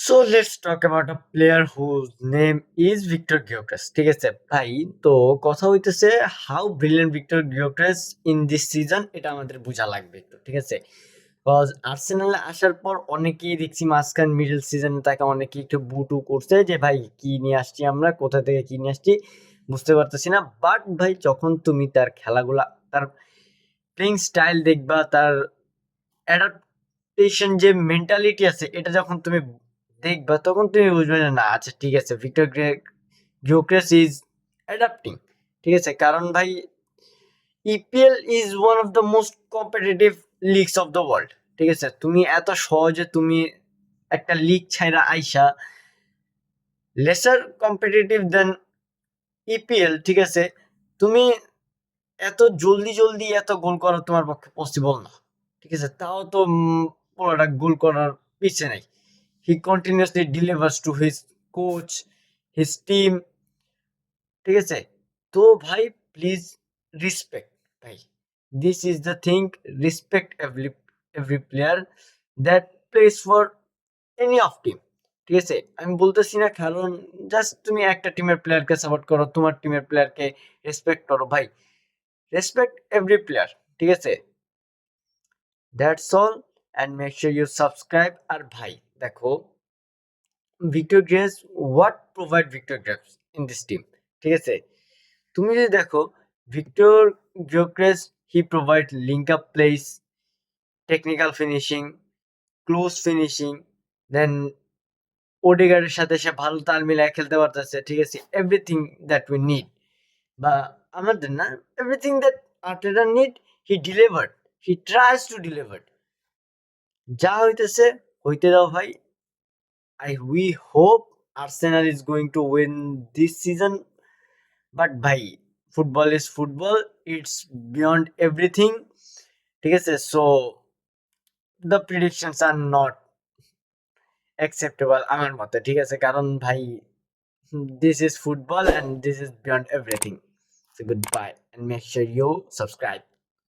So let's talk about a player whose name is Victor Gyokeres. ঠিক আছে ভাই, তো কথা হইতেছে how brilliant Victor Gyokeres in this season, এটা আমাদের বোঝা লাগবে একটু। ঠিক আছে, বিকজ আর্সেনালে আসার পর অনেকেই দেখছি মাঝখান মিডল সিজনে তাকে অনেকেই একটু বুটু করছে যে ভাই কি নিয়ে আসছি, আমরা কোথা থেকে কি নিয়ে আসছি বুঝতে পারতেছি না। বাট ভাই যখন তুমি তার খেলাগুলা, তার প্লেইং স্টাইল দেখবা, তার অ্যাডাপ্টেশন যে মেন্টালিটি আছে, এটা যখন তুমি দেখবা তখন তুমি বুঝবে যে না, আচ্ছা ঠিক আছে, ভিক্টর গিওক্রেস ইজ অ্যাডাপ্টিং। ঠিক আছে, কারণ ভাই EPL is one of the most competitive leagues of the world. ঠিক আছে, তুমি এত সহজে তুমি একটা লিগ ছাইরা আইসা লেসার কম্পিটিটিভ দেন ইপিএল, ঠিক আছে, তুমি এত জলদি জলদি এত গোল করা তোমার পক্ষে পসিবল না। ঠিক আছে, তাও তো পুরোটা গোল করার পিছে নাই। He continuously delivers to his coach, his team. ঠিক আছে, তো ভাই প্লিজ রেসপেক্ট ভাই, this is the thing, respect every player that place for any of team. ঠিক আছে, আমি বলতেছি না কারণ জাস্ট তুমি একটা টিমের প্লেয়ারকে সাপোর্ট করো, তোমার টিমের প্লেয়ারকে রেসপেক্ট করো ভাই, রেসপেক্ট এভরি প্লেয়ার। ঠিক আছে, that's all, and make sure you subscribe. আর ভাই দেখো, Victor Gyokeres, what provide Victor Gyokeres in this team? ঠিক আছে, তুমি যদি দেখো Victor Gyokeres, he provide link up place, technical finishing, close finishing, then ওডেগার্ডের সাথে সে ভালো তাল মিলায় খেলতে পারতেছে। ঠিক আছে, এভরিথিং দ্যাট উই নিড, বা আমাদের না, everything that আর্টেটা need, he delivered, he tries to deliver. যা হইতেছে হইতে দাও ভাই। We hope Arsenal is going to win this season, but ভাই football is football, it's beyond everything. ঠিক আছে, so the predictions are not acceptable আমার মতে। ঠিক আছে, কারণ ভাই this is football and this is beyond everything. So goodbye and make sure you subscribe.